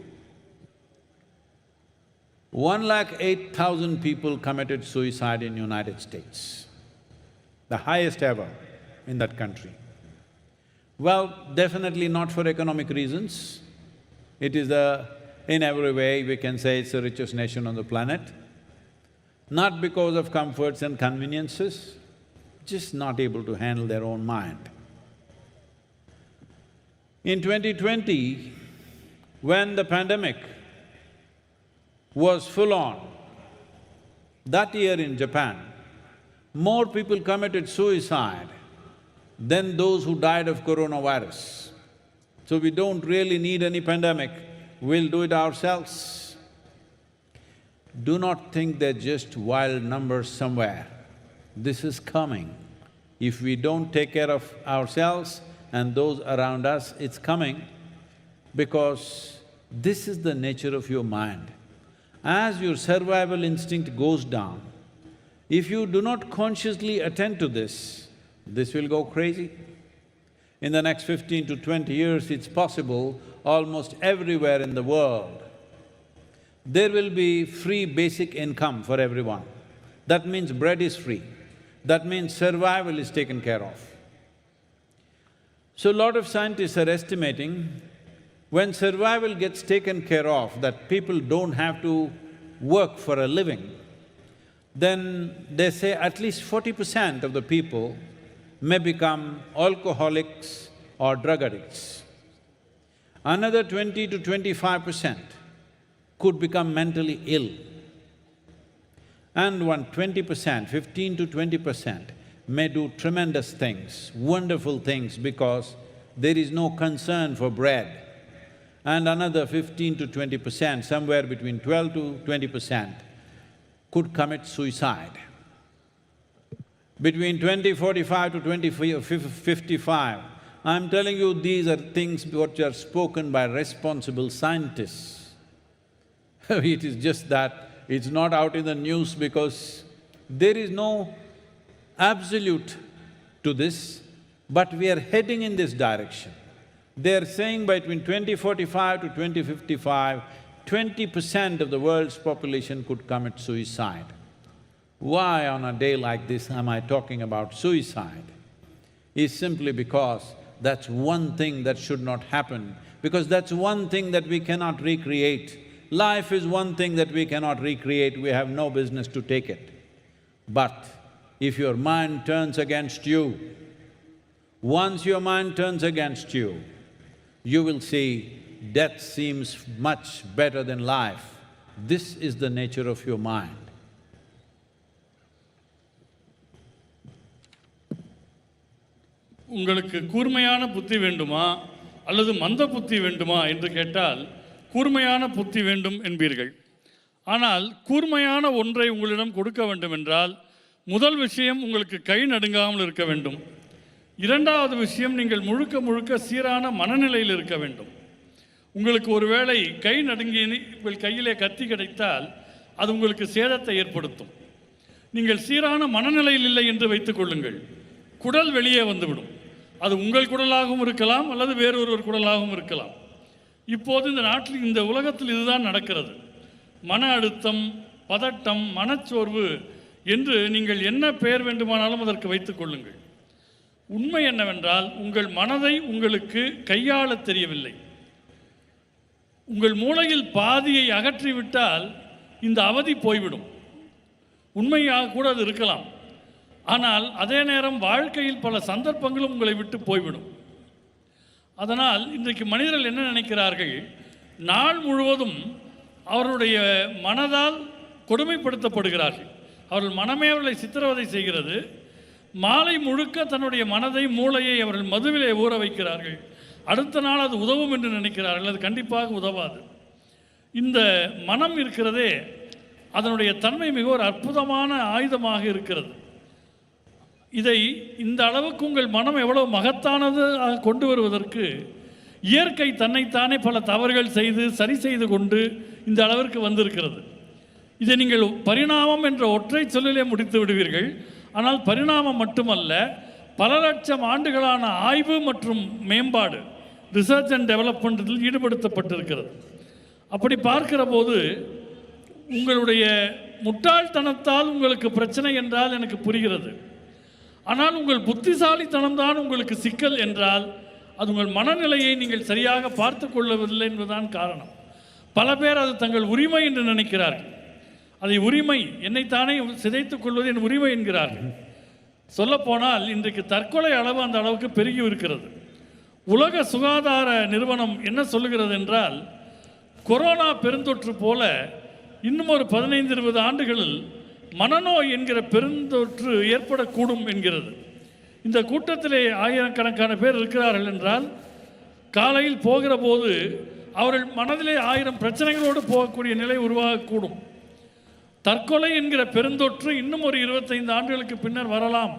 108,000 people committed suicide in United States, the highest ever in that country. Well, definitely not for economic reasons. It is in every way we can say it's the richest nation on the planet. Not because of comforts and conveniences, just not able to handle their own mind. In 2020, when the pandemic was full on, that year in Japan, more people committed suicide than those who died of coronavirus. So we don't really need any pandemic, we'll do it ourselves. Do not think they're just wild numbers somewhere. This is coming. If we don't take care of ourselves and those around us, it's coming because this is the nature of your mind. As your survival instinct goes down, if you do not consciously attend to this will go crazy. In the next 15 to 20 years, it's possible almost everywhere in the world, there will be free basic income for everyone. That means bread is free. That means survival is taken care of. So a lot of scientists are estimating when survival gets taken care of, that people don't have to work for a living, then they say at least 40% of the people may become alcoholics or drug addicts. Another 20 to 25% could become mentally ill. And 20%, 15 to 20% may do tremendous things, wonderful things because there is no concern for bread. And another 15 to 20%, somewhere between 12 to 20%, could commit suicide. Between 2045 to 2055, I'm telling you, these are things which are spoken by responsible scientists. It is just that it's not out in the news because there is no absolute to this, but we are heading in this direction. They're saying between 2045 to 2055, 20% of the world's population could commit suicide. Why on a day like this am I talking about suicide? Is simply because that's one thing that should not happen, because that's one thing that we cannot recreate. Life is one thing that we cannot recreate, we have no business to take it. But if your mind turns against you, once your mind turns against you, you will see death seems much better than life. This is the nature of your mind. உங்களுக்கு கூர்மையான புத்தி வேண்டுமா அல்லது மந்த புத்தி வேண்டுமா என்று கேட்டால் கூர்மையான புத்தி வேண்டும் என்பீர்கள். ஆனால் கூர்மையான ஒன்றை உங்களிடம் கொடுக்க வேண்டும் என்றால் முதல் விஷயம் உங்களுக்கு கை நடுங்காமல் இருக்க வேண்டும். இரண்டாவது விஷயம் நீங்கள் முழுக்க முழுக்க சீரான மனநிலையில் இருக்க வேண்டும். உங்களுக்கு ஒருவேளை கை நடுங்கி உங்கள் கையிலே கத்தி கிடைத்தால் அது உங்களுக்கு சேதத்தை ஏற்படுத்தும். நீங்கள் சீரான மனநிலையில் இல்லை என்று வைத்துக் கொள்ளுங்கள், குடல் வெளியே வந்துவிடும். அது உங்கள் குடலாகவும் இருக்கலாம் அல்லது வேறொருவர் குடலாகவும் இருக்கலாம். இப்போது இந்த நாட்டில் இந்த உலகத்தில் இதுதான் நடக்கிறது. மன அழுத்தம், பதட்டம், மனச்சோர்வு என்று நீங்கள் என்ன பெயர் வேண்டுமானாலும் அதற்கு வைத்துக் கொள்ளுங்கள். உண்மை என்னவென்றால் உங்கள் மனதை உங்களுக்கு கையாள தெரியவில்லை. உங்கள் மூளையில் பாதியை அகற்றிவிட்டால் இந்த அவதி போய்விடும். உண்மையாக கூட அது இருக்கலாம். ஆனால் அதே நேரம் வாழ்க்கையில் பல சந்தர்ப்பங்களும் உங்களை விட்டு போய்விடும். அதனால் இன்றைக்கு மனிதர்கள் என்ன நினைக்கிறார்கள், நாள் முழுவதும் அவருடைய மனதால் கொடுமைப்படுத்தப்படுகிறார்கள். அவர்கள் மனமே அவர்களை சித்திரவதை செய்கிறது. மாலை முழுக்க தன்னுடைய மனதை, மூளையை அவர்கள் மதுவிலே ஊற வைக்கிறார்கள். அடுத்த நாள் அது உதவும் என்று நினைக்கிறார்கள். அது கண்டிப்பாக உதவாது. இந்த மனம் இருக்கிறதே, அதனுடைய தன்மை மிக ஒரு அற்புதமான ஆயுதமாக இருக்கிறது. இதை இந்த அளவுக்கு உங்கள் மனம் எவ்வளவு மகத்தானது கொண்டு வருவதற்கு இயற்கை தன்னைத்தானே பல தவறுகள் செய்து சரி செய்து கொண்டு இந்த அளவிற்கு வந்திருக்கிறது. இதை நீங்கள் பரிணாமம் என்ற ஒற்றை சொல்லிலே முடித்து விடுவீர்கள். ஆனால் பரிணாமம் மட்டுமல்ல, பல லட்சம் ஆண்டுகளான ஆய்வு மற்றும் மேம்பாடு, ரிசர்ச் அண்ட் டெவலப்மெண்ட்டில் ஈடுபடுத்தப்பட்டிருக்கிறது. அப்படி பார்க்கிற போது உங்களுடைய முட்டாள்தனத்தால் உங்களுக்கு பிரச்சனை என்றால் எனக்கு புரிகிறது. ஆனால் உங்கள் புத்திசாலித்தனம்தான் உங்களுக்கு சிக்கல் என்றால் அது உங்கள் மனநிலையை நீங்கள் சரியாக பார்த்து கொள்ளவில்லை என்பதுதான் காரணம். பல பேர் அது தங்கள் உரிமை என்று நினைக்கிறார்கள். அதை உரிமை, என்னைத்தானே சிதைத்துக் கொள்வது என் உரிமை என்கிறார்கள். சொல்லப்போனால் இன்றைக்கு தற்கொலை அளவு அந்த அளவுக்கு பெருகி இருக்கிறது. உலக சுகாதார நிறுவனம் என்ன சொல்லுகிறது என்றால், கொரோனா பெருந்தொற்று போல இன்னும் ஒரு 15-20 ஆண்டுகளில் மனநோய் என்கிற பெருந்தொற்று ஏற்படக்கூடும் என்கிறது. இந்த கூட்டத்திலே ஆயிரக்கணக்கான பேர் இருக்கிறார்கள் என்றால் காலையில் போகிற போது அவர்கள் மனதிலே 1000 பிரச்சனைகளோடு போகக்கூடிய நிலை உருவாகக்கூடும். தற்கொலை என்கிற பெருந்தொற்று இன்னும் ஒரு 25 ஆண்டுகளுக்கு பின்னர் வரலாம்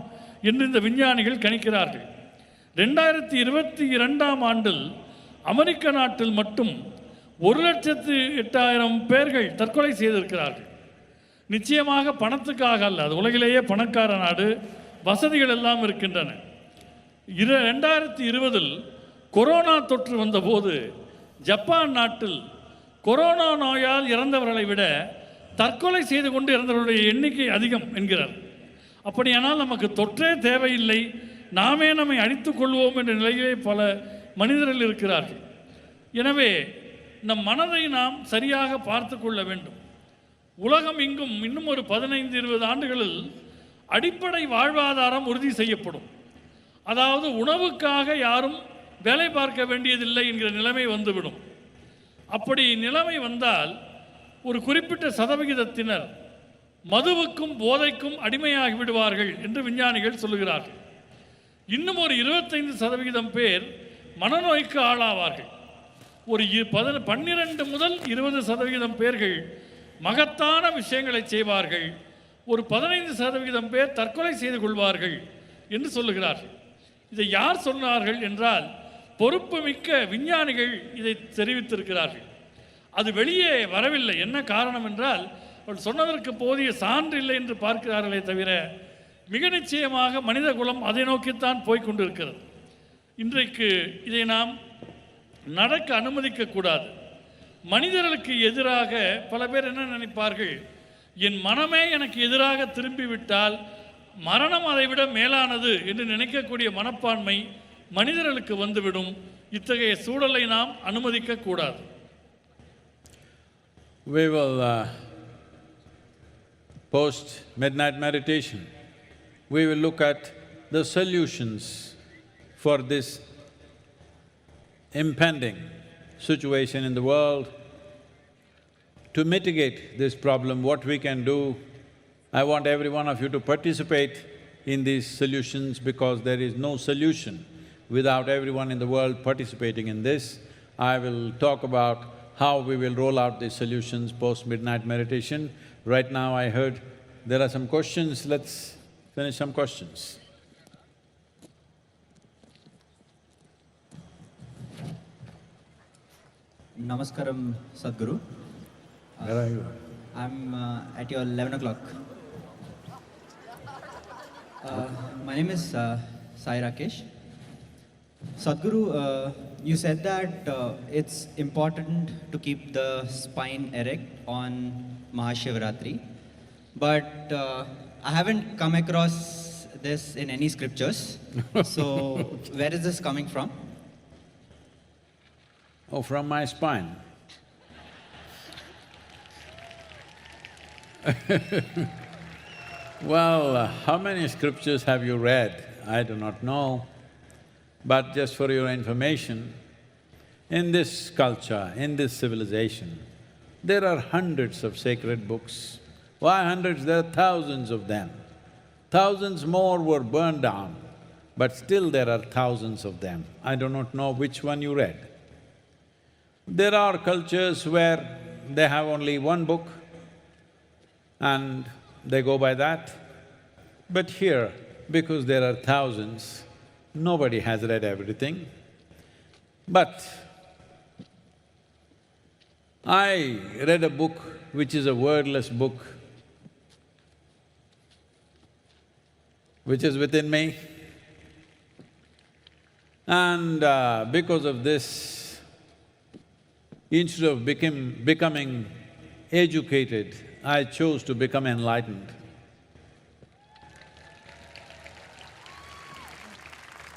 என்று இந்த விஞ்ஞானிகள் கணிக்கிறார்கள். 2022ஆம் ஆண்டில் அமெரிக்க நாட்டில் மட்டும் 1,08,000 பேர்கள் தற்கொலை செய்திருக்கிறார்கள். நிச்சயமாக பணத்துக்காக அல்ல, அது உலகிலேயே பணக்கார நாடு, வசதிகள் எல்லாம் இருக்கின்றன. 2020இல் கொரோனா தொற்று வந்தபோது ஜப்பான் நாட்டில் கொரோனா நோயால் இறந்தவர்களை விட தற்கொலை செய்து கொண்டு இறந்தவர்களுடைய எண்ணிக்கை அதிகம் என்கிறார். அப்படியானால் நமக்கு தொற்றே தேவையில்லை, நாமே நம்மை அழித்துக் கொள்வோம் என்ற நிலையிலே பல மனிதர்கள் இருக்கிறார்கள். எனவே நம் மனதை நாம் சரியாக பார்த்து கொள்ள வேண்டும். உலகம் இங்கும் இன்னும் ஒரு 15-20 ஆண்டுகளில் அடிப்படை வாழ்வாதாரம் உறுதி செய்யப்படும். அதாவது உணவுக்காக யாரும் வேலை பார்க்க வேண்டியதில்லை என்கிற நிலைமை வந்துவிடும். அப்படி நிலைமை வந்தால் ஒரு குறிப்பிட்ட சதவிகிதத்தினர் மதுவுக்கும் போதைக்கும் அடிமையாகி விடுவார்கள் என்று விஞ்ஞானிகள் சொல்லுகிறார்கள். இன்னும் ஒரு 25% பேர் மனநோய்க்கு ஆளாவார்கள். ஒரு 12 முதல் 20% பேர்கள் மகத்தான விஷயங்களை செய்வார்கள். ஒரு 15% பேர் தற்கொலை செய்து கொள்வார்கள் என்று சொல்லுகிறார்கள். இதை யார் சொன்னார்கள் என்றால் பொறுப்புமிக்க விஞ்ஞானிகள் இதை தெரிவித்திருக்கிறார்கள். அது வெளியே வரவில்லை. என்ன காரணம் என்றால் அவர்கள் சொன்னதற்கு போதிய சான்று இல்லை என்று பார்க்கிறார்களே தவிர மிக நிச்சயமாக மனித குலம் அதை நோக்கித்தான் போய்கொண்டிருக்கிறது. இன்றைக்கு இதை நாம் நடக்க அனுமதிக்கக்கூடாது. மனிதர்களுக்கு எதிராக பல பேர் என்ன நினைப்பார்கள், என் மனமே எனக்கு எதிராக திரும்பிவிட்டால் மரணம் அதை விட மேலானது என்று நினைக்கக்கூடிய மனப்பான்மை மனிதர்களுக்கு வந்துவிடும். இத்தகைய சூழலை நாம் அனுமதிக்கக்கூடாது. We will post midnight meditation. We will look at the solutions for this impending situation in the world. To mitigate this problem, what we can do, I want every one of you to participate in these solutions because there is no solution without everyone in the world participating in this. I will talk about how we will roll out these solutions post-midnight meditation. Right now I heard there are some questions, let's finish some questions. Namaskaram, Sadhguru. Where are you? I'm at your 11 o'clock. My name is Sai Rakesh. Sadhguru, you said that it's important to keep the spine erect on Maha Shivratri, but I haven't come across this in any scriptures. So, where is this coming from? Oh, from my spine. Well, how many scriptures have you read? I do not know. But just for your information, in this culture, in this civilization, there are hundreds of sacred books. Why hundreds? There are thousands of them. Thousands more were burned down, but still there are thousands of them. I do not know which one you read. There are cultures where they have only one book and they go by that. But here, because there are thousands, nobody has read everything. But I read a book which is a wordless book, which is within me. And because of this, instead of becoming educated, I chose to become enlightened.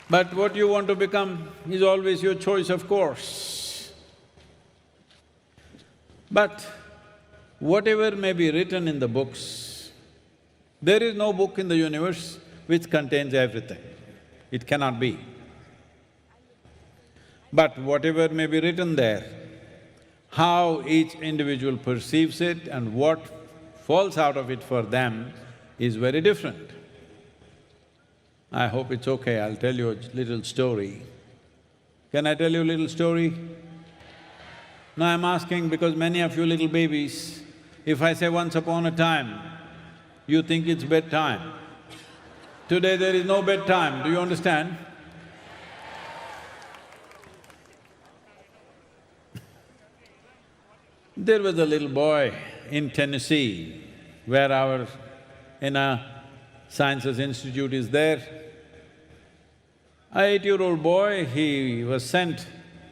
But what you want to become is always your choice, of course. But whatever may be written in the books, there is no book in the universe which contains everything. It cannot be. But whatever may be written there, how each individual perceives it and what falls out of it for them is very different. I hope it's okay, I'll tell you a little story. Can I tell you a little story? No, I'm asking because many of you little babies, if I say once upon a time, you think it's bedtime. Today there is no bedtime, do you understand? There was a little boy in Tennessee, where our Sciences Institute is there. An 8-year-old boy, he was sent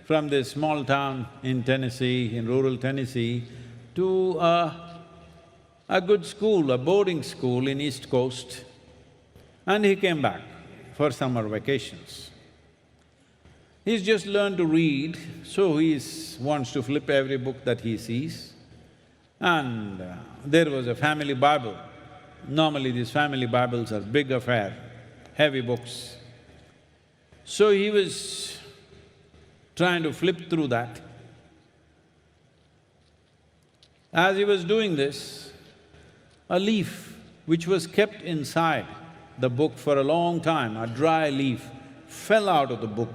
from this small town in Tennessee, in rural Tennessee, to a good school, a boarding school in East Coast, and he came back for summer vacations. He's just learned to read, so he wants to flip every book that he sees. And there was a family Bible. Normally these family Bibles are big affair, heavy books. So he was trying to flip through that. As he was doing this, a leaf which was kept inside the book for a long time, a dry leaf, fell out of the book.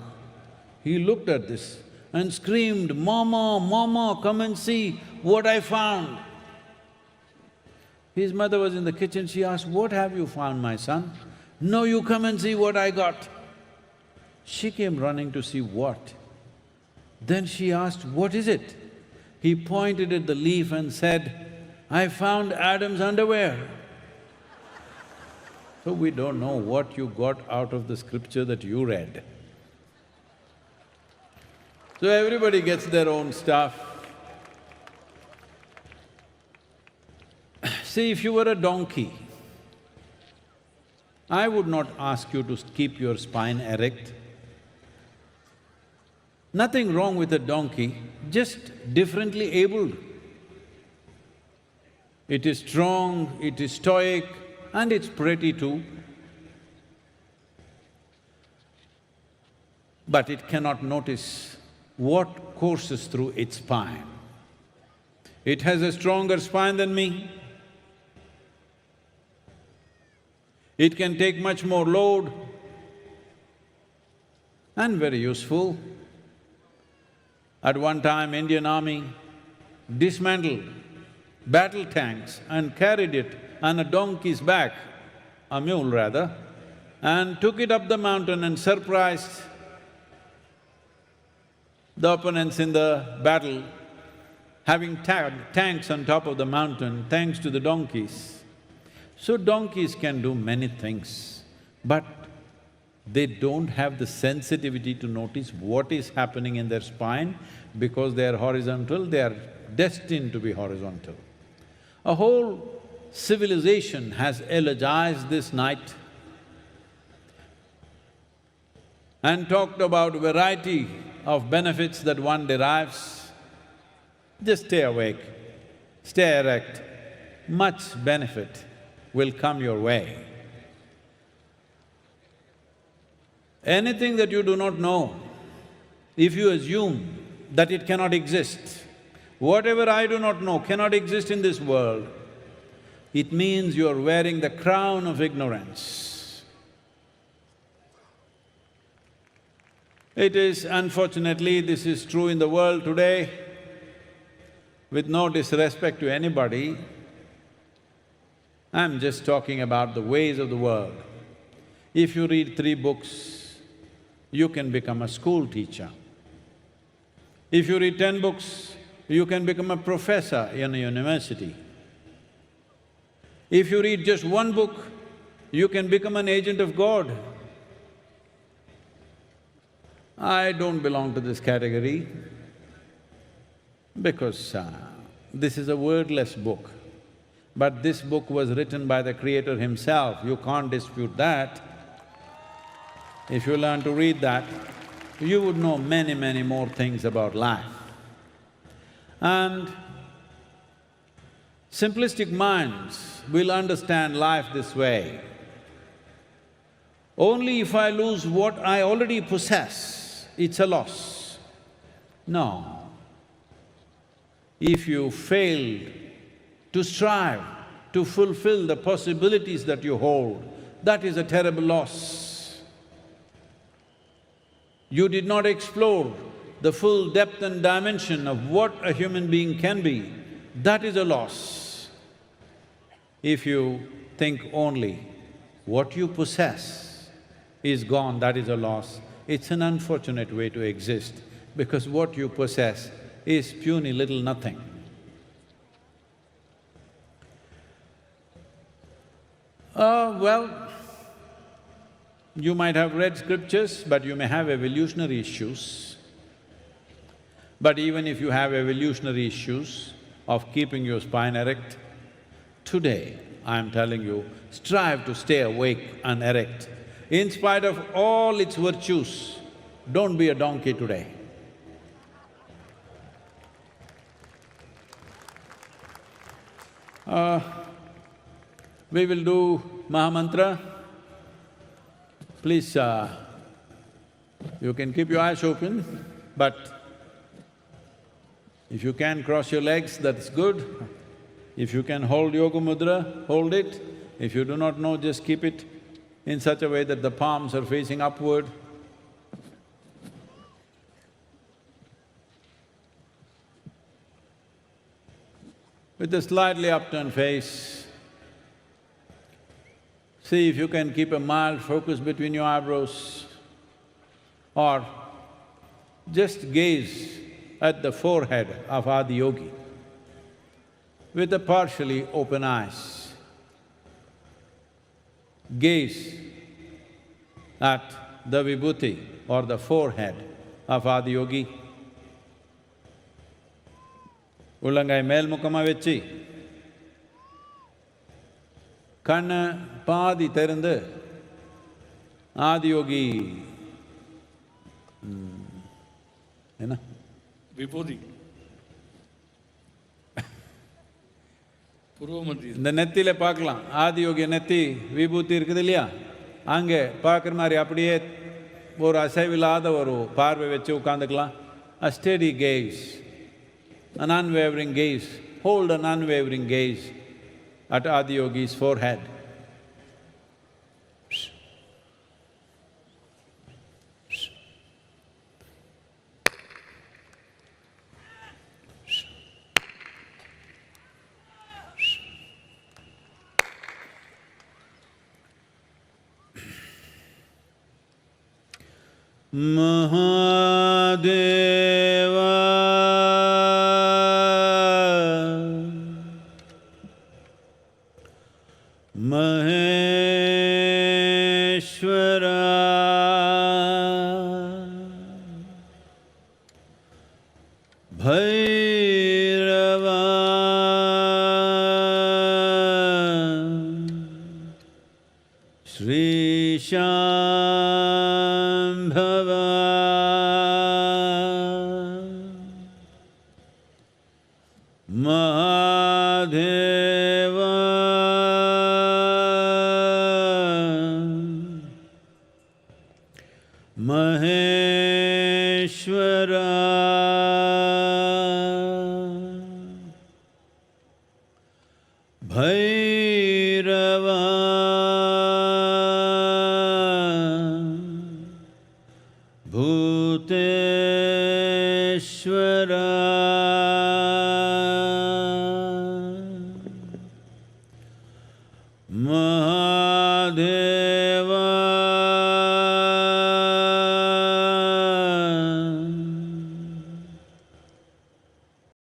He looked at this and screamed, "Mama, Mama, come and see what I found." His mother was in the kitchen, she asked, "What have you found, my son?" "No, you come and see what I got." She came running to see what. Then she asked, "What is it?" He pointed at the leaf and said, "I found Adam's underwear." So we don't know what you got out of the scripture that you read. So everybody gets their own stuff. See, if you were a donkey, I would not ask you to keep your spine erect. Nothing wrong with a donkey, just differently abled. It is strong, it is stoic, and it's pretty too. But it cannot notice what courses through its spine. It has a stronger spine than me. It can take much more load and very useful. At one time, Indian Army dismantled battle tanks and carried it on a donkey's back, a mule rather, and took it up the mountain and surprised the opponents in the battle, having tanks on top of the mountain thanks to the donkeys. So donkeys can do many things, but they don't have the sensitivity to notice what is happening in their spine. Because they are horizontal, they are destined to be horizontal. A whole civilization has eulogized this night and talked about variety of benefits that one derives. Just stay awake, stay erect, much benefit will come your way. Anything that you do not know, if you assume that it cannot exist, whatever I do not know cannot exist in this world, it means you are wearing the crown of ignorance. It is, unfortunately, this is true in the world today. with no disrespect to anybody, I'm just talking about the ways of the world. If you read 3 books, you can become a school teacher. If you read 10 books, you can become a professor in a university. If you read just 1 book, you can become an agent of God. I don't belong to this category because this is a wordless book. But this book was written by the Creator himself, you can't dispute that. If you learn to read that, you would know many, many more things about life. And simplistic minds will understand life this way. Only if I lose what I already possess, it's a loss. No. If you fail to strive to fulfill the possibilities that you hold, that is a terrible loss. You did not explore the full depth and dimension of what a human being can be, that is a loss. If you think only what you possess is gone, that is a loss. It's an unfortunate way to exist because what you possess is puny little nothing. Well, you might have read scriptures, but you may have evolutionary issues. But even if you have evolutionary issues of keeping your spine erect, today, I'm telling you, strive to stay awake and erect. In spite of all its virtues, don't be a donkey today. We will do Maha Mantra. Please, you can keep your eyes open, but if you can cross your legs, that's good. If you can hold Yoga Mudra, hold it. If you do not know, just keep it in such a way that the palms are facing upward. With a slightly upturned face, see if you can keep a mild focus between your eyebrows or just gaze at the forehead of Adiyogi with a partially open eyes. Gaze at the vibhuti or the forehead of Adiyogi. உள்ளங்கை மேல்முகமா வச்சு கண்ணு பாதி திறந்து ஆதியோகி என்ன விபூதி புருவமத்தி இந்த நெத்தியில பார்க்கலாம். ஆதியோகி நெத்தி விபூதி இருக்குது இல்லையா, அங்கே பார்க்குற மாதிரி அப்படியே ஒரு அசைவில்லாத ஒரு பார்வை வச்சு உட்காந்துக்கலாம். A steady gaze, an unwavering gaze, hold an unwavering gaze at Adiyogi's forehead. Mahadeva Maheshwara Bhairava Shri Shambhava Mahadeva Maheshwara Bhairava Bhuteshwara Mahadeva